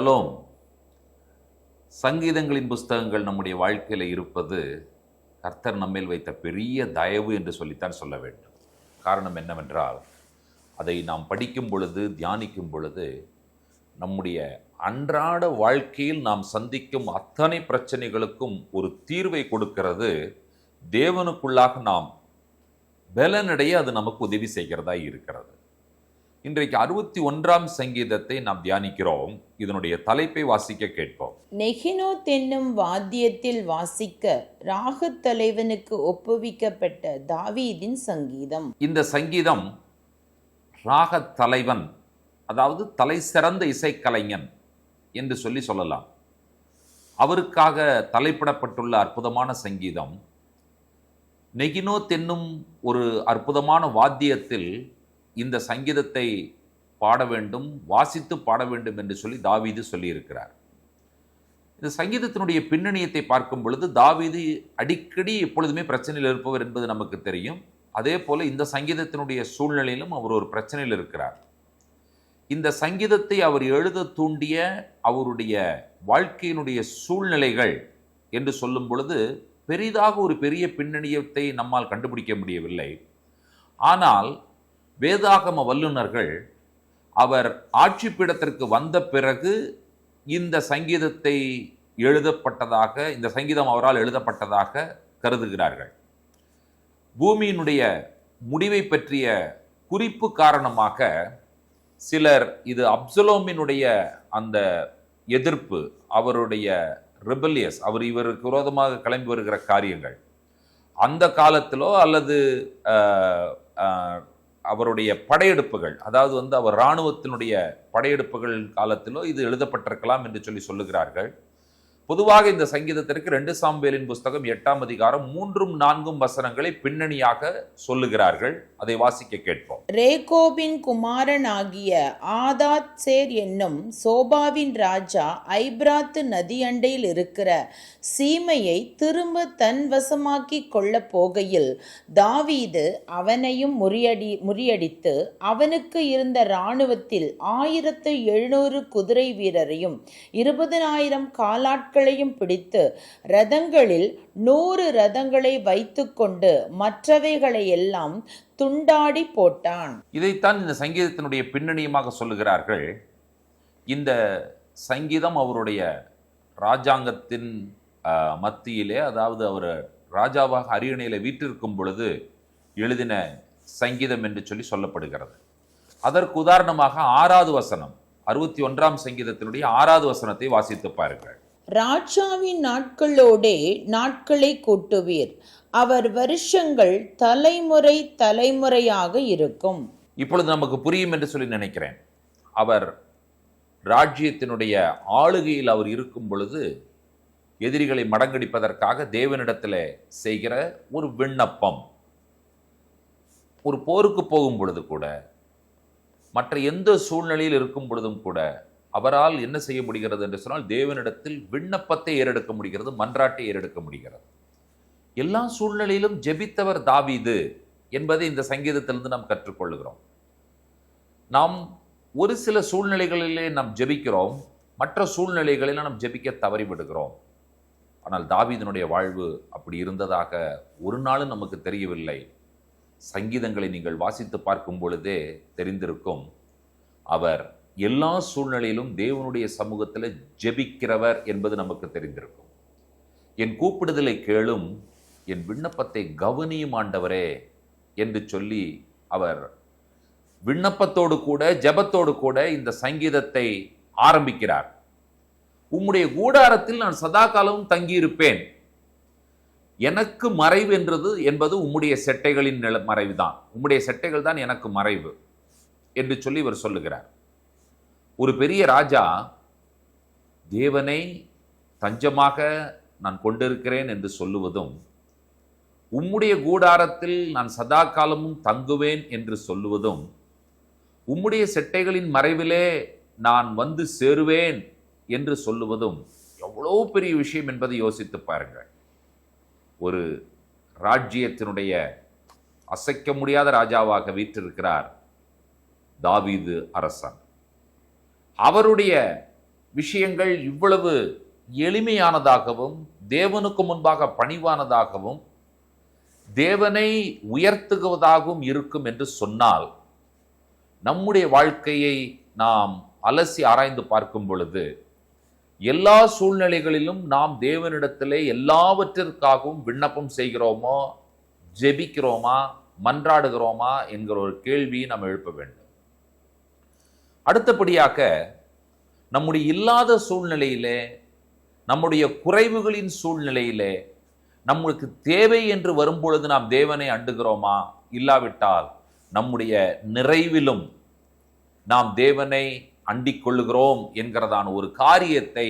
Shalom. சங்கீதங்களின் புஸ்தகங்கள் நம்முடைய வாழ்க்கையில் இருப்பது கர்த்தர் நம்மேல் வைத்த பெரிய தயவு என்று சொல்லித்தான் சொல்ல வேண்டும். காரணம் என்னவென்றால், அதை நாம் படிக்கும் பொழுது, தியானிக்கும் பொழுது, நம்முடைய அன்றாட வாழ்க்கையில் நாம் சந்திக்கும் அத்தனை பிரச்சனைகளுக்கும் ஒரு தீர்வை கொடுக்கிறது. தேவனுக்குள்ளாக நாம் பலனடைய அது நமக்கு உதவி செய்கிறதா இருக்கிறது. இன்றைக்கு 61ஆம் சங்கீதத்தை நாம் தியானிக்கிறோம். இதனுடைய தலைப்பை வாசிக்க கேட்போம். நெகினோத் என்னும் வாத்தியத்தில் வாசிக்க ராகத் தலைவனுக்கு ஒப்புவிக்கப்பட்ட தாவீதின் சங்கீதம். இந்த சங்கீதம் ராகத் தலைவன், அதாவது தலை சிறந்த இசைக்கலைஞன் என்று சொல்லலாம். அவருக்காக தலைப்பிடப்பட்டுள்ள அற்புதமான சங்கீதம். நெகினோத் என்னும் ஒரு அற்புதமான வாத்தியத்தில் இந்த சங்கீதத்தை பாட வேண்டும், வாசித்து பாட வேண்டும் என்று சொல்லி தாவீது சொல்லியிருக்கிறார். இந்த சங்கீதத்தினுடைய பின்னணியத்தை பார்க்கும் பொழுது, தாவீது அடிக்கடி எப்பொழுதுமே பிரச்சனையில் இருப்பவர் என்பது நமக்கு தெரியும். அதே போல இந்த சங்கீதத்தினுடைய சூழ்நிலையிலும் அவர் ஒரு பிரச்சனையில் இருக்கிறார். இந்த சங்கீதத்தை அவர் எழுத தூண்டிய அவருடைய வாழ்க்கையினுடைய சூழ்நிலைகள் என்று சொல்லும் பொழுது பெரிதாக ஒரு பெரிய பின்னணியத்தை நம்மால் கண்டுபிடிக்க முடியவில்லை. ஆனால் வேதாகம வல்லுநர்கள் அவர் ஆட்சி பீடத்திற்கு வந்த பிறகு இந்த சங்கீதத்தை எழுதப்பட்டதாக, இந்த சங்கீதம் அவரால் எழுதப்பட்டதாக கருதுகிறார்கள். பூமியினுடைய முடிவை பற்றிய குறிப்பு காரணமாக சிலர் இது அப்சலோமினுடைய அந்த எதிர்ப்பு, அவருடைய ரிபல்லியஸ், இவருக்கு விரோதமாக கிளம்பி வருகிற காரியங்கள், அந்த காலத்திலோ அல்லது அவருடைய படையெடுப்புகள், அதாவது அவர் இராணுவத்தினுடைய படையெடுப்புகள் காலத்திலோ இது எழுதப்பட்டிருக்கலாம் என்று சொல்லுகிறார்கள். பொதுவாக இந்த சங்கீதத்திற்கு 2 சாமுவேலின் புஸ்தகம் 8ஆம் அதிகாரம் 3-4 வசனங்களை பின்னணியாக சொல்லுகிறார்கள். அதை வாசிக்க கேட்போம். ரேகோபின் குமாரனாகிய ஆதாத்சேர் என்னும் சோபாவின் ராஜா ஐப்ராத்து நதியண்டையில் இருக்கிற சீமையை திரும்ப தன் வசமாக்கி கொள்ள போகையில் தாவீது அவனையும் முறியடித்து அவனுக்கு இருந்த இராணுவத்தில் 1700 குதிரை வீரரையும் 20,000 காலாட்களையும் பிடித்து ரதங்களில் 100 ரதங்களை வைத்துக்கொண்டு மற்றவைகளை எல்லாம் துண்டாடி போட்டான். இதைத்தான் இந்த சங்கீதத்தினுடைய பின்னணியமாக சொல்லுகிறார்கள். இந்த சங்கீதம் அவருடைய ராஜாங்கத்தின் மத்தியிலே, அதாவது அவர் ராஜாவாக அரியணையில் வீற்றிருக்கும் பொழுது எழுதின சங்கீதம் என்று சொல்லப்படுகிறது. அதற்கு உதாரணமாக 6வது வசனம், 61ஆம் சங்கீதத்தினுடைய 6வது வசனத்தை வாசித்து பாருங்கள். ராஜாவின் நாட்களோடே நாட்களை கூட்டுவீர், அவர் வருஷங்கள் தலைமுறை தலைமுறையாக இருக்கும். இப்பொழுது நமக்கு புரியும் என்று சொல்லி நினைக்கிறேன். அவர் ராஜ்யத்தினுடைய ஆளுகையில் அவர் இருக்கும் பொழுது எதிரிகளை மடங்கடிப்பதற்காக தேவனிடத்தில் செய்கிற ஒரு விண்ணப்பம், ஒரு போருக்கு போகும் பொழுது கூட, மற்ற எந்த சூழ்நிலையில் இருக்கும் பொழுதும் கூட அவரால் என்ன செய்ய முடிகிறது என்று சொன்னால், தேவனிடத்தில் விண்ணப்பத்தை ஏறெடுக்க முடிகிறது, மன்றாட்டை ஏறெடுக்க முடிகிறது. எல்லா சூழ்நிலையிலும் ஜெபித்தவர் தாவீது என்பதை இந்த சங்கீதத்திலிருந்து நாம் கற்றுக்கொள்ளுகிறோம். நாம் ஒரு சில சூழ்நிலைகளிலே நாம் ஜெபிக்கிறோம், மற்ற சூழ்நிலைகளில் நாம் ஜெபிக்க தவறிவிடுகிறோம். ஆனால் தாவீதினுடைய வாழ்வு அப்படி இருந்ததாக ஒரு நாளும் நமக்கு தெரியவில்லை. சங்கீதங்களை நீங்கள் வாசித்து பார்க்கும் பொழுதே தெரிந்திருக்கும். அவர் எல்லா சூழ்நிலையிலும் தேவனுடைய சமூகத்தில் ஜெபிக்கிறவர் என்பது நமக்கு தெரிந்திருக்கும். என் கூப்பிடுதலை கேளும், என் விண்ணப்பத்தை கவனியும் ஆண்டவரே என்று சொல்லி அவர் விண்ணப்பத்தோடு கூட ஜெபத்தோடு கூட இந்த சங்கீதத்தை ஆரம்பிக்கிறார். உம்முடைய கூடாரத்தில் நான் சதா காலமும் தங்கியிருப்பேன். எனக்கு மறைவு என்பது உம்முடைய செட்டைகளின் மறைவுதான். உம்முடைய செட்டைகள் தான் எனக்கு மறைவு என்று சொல்லி இவர் சொல்லுகிறார். ஒரு பெரிய ராஜா தேவனை தஞ்சமாக நான் கொண்டிருக்கிறேன் என்று சொல்லுவதும், உம்முடைய கூடாரத்தில் நான் சதா காலமும் தங்குவேன் என்று சொல்லுவதும், உம்முடைய செட்டைகளின் மறைவிலே நான் வந்து சேருவேன் என்று சொல்லுவதும் எவ்வளோ பெரிய விஷயம் என்பதை யோசித்து பாருங்கள். ஒரு ராஜ்யத்தினுடைய அசைக்க முடியாத ராஜாவாக வீற்றிருக்கிறார் தாவீது அரசன். அவருடைய விஷயங்கள் இவ்வளவு எளிமையானதாகவும் தேவனுக்கு முன்பாக பணிவானதாகவும் தேவனை உயர்த்துவதாகவும் இருக்கும் என்று சொன்னால், நம்முடைய வாழ்க்கையை நாம் அலசி ஆராய்ந்து பார்க்கும் பொழுது எல்லா சூழ்நிலைகளிலும் நாம் தேவனிடத்திலே எல்லாவற்றிற்காகவும் விண்ணப்பம் செய்கிறோமோ, ஜெபிக்கிறோமா, மன்றாடுகிறோமா என்கிற ஒரு கேள்வியை நாம் எழுப்ப வேண்டும். அடுத்தபடியாக, நம்முடைய இல்லாத சூழ்நிலையிலே, நம்முடைய குறைவுகளின் சூழ்நிலையிலே நம்மளுக்கு தேவை என்று வரும்பொழுது நாம் தேவனை அண்டுகிறோமா? இல்லாவிட்டால் நம்முடைய நிறைவிலும் நாம் தேவனை அண்டிக் கொள்ளுகிறோம் என்கிறதான ஒரு காரியத்தை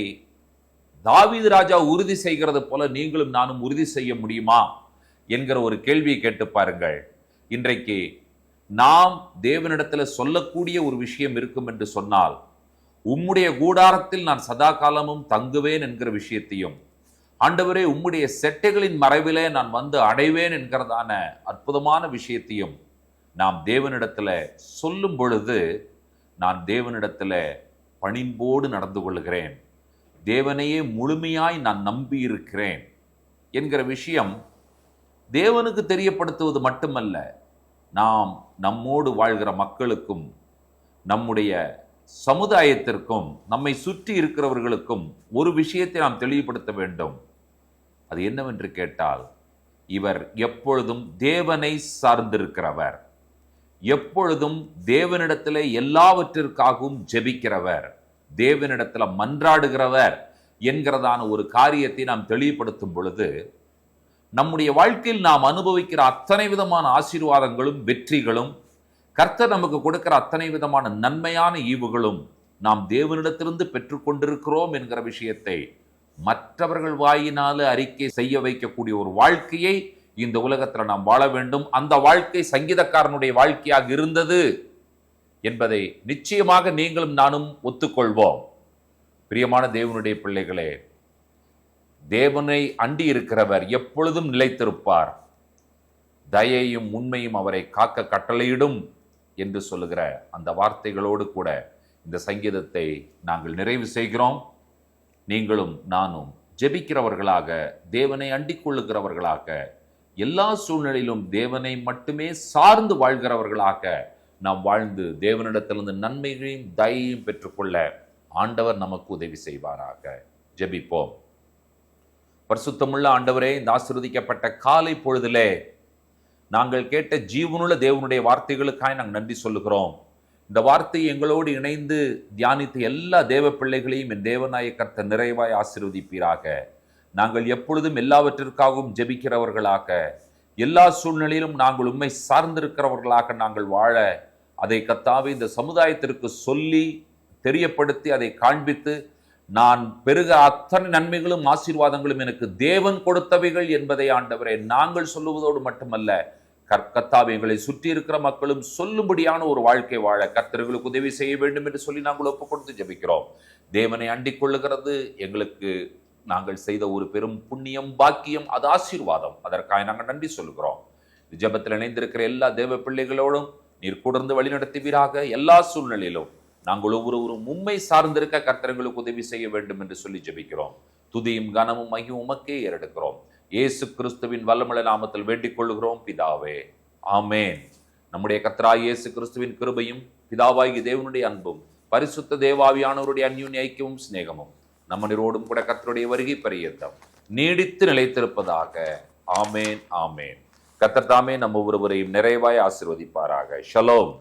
தாவீது ராஜா உறுதி செய்கிறது போல நீங்களும் நானும் உறுதி செய்ய முடியுமா என்கிற ஒரு கேள்வியை கேட்டு பாருங்கள். இன்றைக்கு நாம் தேவனிடத்தில் சொல்லக்கூடிய ஒரு விஷயம் இருக்கும் என்று சொன்னால், உம்முடைய கூடாரத்தில் நான் சதா காலமும் தங்குவேன் என்கிற விஷயத்தையும், ஆண்டவரே உம்முடைய செட்டைகளின் மறைவிலே நான் வந்து அடைவேன் என்கிறதான அற்புதமான விஷயத்தையும் நாம் தேவனிடத்தில் சொல்லும் பொழுது, நான் தேவனிடத்தில் பணின்போடு நடந்து கொள்கிறேன், தேவனையே முழுமையாய் நான் நம்பி இருக்கிறேன் என்கிற விஷயம் தேவனுக்கு தெரியப்படுத்துவது மட்டுமல்ல, நாம் நம்மோடு வாழ்கிற மக்களுக்கும் நம்முடைய சமுதாயத்திற்கும் நம்மை சுற்றி இருக்கிறவர்களுக்கும் ஒரு விஷயத்தை நாம் தெளிவுபடுத்த வேண்டும். அது என்னவென்று கேட்டால், இவர் எப்பொழுதும் தேவனை சார்ந்திருக்கிறவர், எப்பொழுதும் தேவனிடத்தில் எல்லாவற்றிற்காகவும் ஜெபிக்கிறவர், தேவனிடத்தில் மன்றாடுகிறவர் என்கிறதான ஒரு காரியத்தை நாம் தெளிவுபடுத்தும் பொழுது, நம்முடைய வாழ்க்கையில் நாம் அனுபவிக்கிற அத்தனை விதமான ஆசீர்வாதங்களும் வெற்றிகளும், கர்த்தர் நமக்கு கொடுக்கிற அத்தனை விதமான நன்மையான ஈவுகளும் நாம் தேவனிடத்திலிருந்து பெற்றுக்கொண்டிருக்கிறோம் என்கிற விஷயத்தை மற்றவர்கள் வாயினால அறிக்கை செய்ய வைக்கக்கூடிய ஒரு வாழ்க்கையை இந்த உலகத்தில் நாம் வாழ வேண்டும். அந்த வாழ்க்கை சங்கீதக்காரனுடைய வாழ்க்கையாக இருந்தது என்பதை நிச்சயமாக நீங்களும் நானும் ஒத்துக்கொள்வோம். பிரியமான தேவனுடைய பிள்ளைகளே, தேவனை அண்டி இருக்கிறவர் எப்பொழுதும் நிலைத்திருப்பார், தயையும் உண்மையும் அவரை காக்க கட்டளையிடும் என்று சொல்லுகிற அந்த வார்த்தைகளோடு கூட இந்த சங்கீதத்தை நாங்கள் நிறைவு செய்கிறோம். நீங்களும் நானும் ஜெபிக்கிறவர்களாக, தேவனை அண்டிக் கொள்ளுகிறவர்களாக, எல்லா சூழ்நிலையிலும் தேவனை மட்டுமே சார்ந்து வாழ்கிறவர்களாக நாம் வாழ்ந்து தேவனிடத்திலிருந்து நன்மைகளையும் தயையும் பெற்றுக்கொள்ள ஆண்டவர் நமக்கு உதவி செய்வாராக. ஜெபிப்போம். பரிசுத்தமுள்ள ஆண்டவரே, இந்த ஆசீர்வதிக்கப்பட்ட காலை பொழுதிலே நாங்கள் கேட்ட ஜீவனுள்ள தேவனுடைய வார்த்தைகளுக்காய் நாங்கள் நன்றி சொல்லுகிறோம். இந்த வார்த்தை எங்களோடு இணைந்து தியானித்த எல்லா தேவ பிள்ளைகளையும் என் தேவனாய கர்த்தர் நிறைவாய் ஆசீர்வதிப்பீராக. நாங்கள் எப்பொழுதும் எல்லாவற்றிற்காகவும் ஜெபிக்கிறவர்களாக, எல்லா சூழ்நிலையிலும் நாங்கள் உண்மை சார்ந்திருக்கிறவர்களாக நாங்கள் வாழ, அதை கர்த்தாவே இந்த சமுதாயத்திற்கு சொல்லி தெரியப்படுத்தி அதை காண்பித்து, நான் பெருக அத்தனை நன்மைகளும் ஆசீர்வாதங்களும் எனக்கு தேவன் கொடுத்தவைகள் என்பதை ஆண்டவரே நாங்கள் சொல்லுவதோடு மட்டுமல்ல, கர்த்தாவே எங்களை சுற்றி இருக்கிற மக்களும் சொல்லும்படியான ஒரு வாழ்க்கை வாழ கர்த்தர்களுக்கு உதவி செய்ய வேண்டும் என்று சொல்லி நாங்கள் ஒப்புக் கொடுத்து ஜெபிக்கிறோம். தேவனை அண்டிக் கொள்ளுகிறது எங்களுக்கு நாங்கள் செய்த ஒரு பெரும் புண்ணியம், பாக்கியம், அது ஆசீர்வாதம். அதற்காக நாங்கள் நன்றி சொல்லுகிறோம். ஜெபத்தில் இணைந்திருக்கிற எல்லா தேவ பிள்ளைகளோடும் நீர் கூடர்ந்து வழிநடத்துவீராக. எல்லா சூழ்நிலையிலும் நாங்கள் ஒவ்வொருவரும் உண்மை சார்ந்திருக்க கர்த்தர்களுக்கு உதவி செய்ய வேண்டும் என்று சொல்லி ஜெபிக்கிறோம். துதியும் கனமும் மகிமும் உமக்கே ஏறெடுக்கிறோம். இயேசு கிறிஸ்துவின் வல்லமுள்ள நாமத்தில் வேண்டிக் கொள்கிறோம் பிதாவே, ஆமேன். நம்முடைய கர்த்தராகிய இயேசு கிறிஸ்துவின் கிருபையும் பிதாவாகிய தேவனுடைய அன்பும் பரிசுத்த தேவாவியானவருடைய அந்யோன்ய ஐக்கியமும் சிநேகமும் நம்மனோடும் கூட கர்த்தருடைய வருகை பரியந்தம் நீடித்து நிலைத்திருப்பதாக. ஆமேன், ஆமேன். கர்த்தர் தாமே நம்ம ஒருவரையும் நிறைவாய் ஆசீர்வதிப்பாராக. ஷலோம்.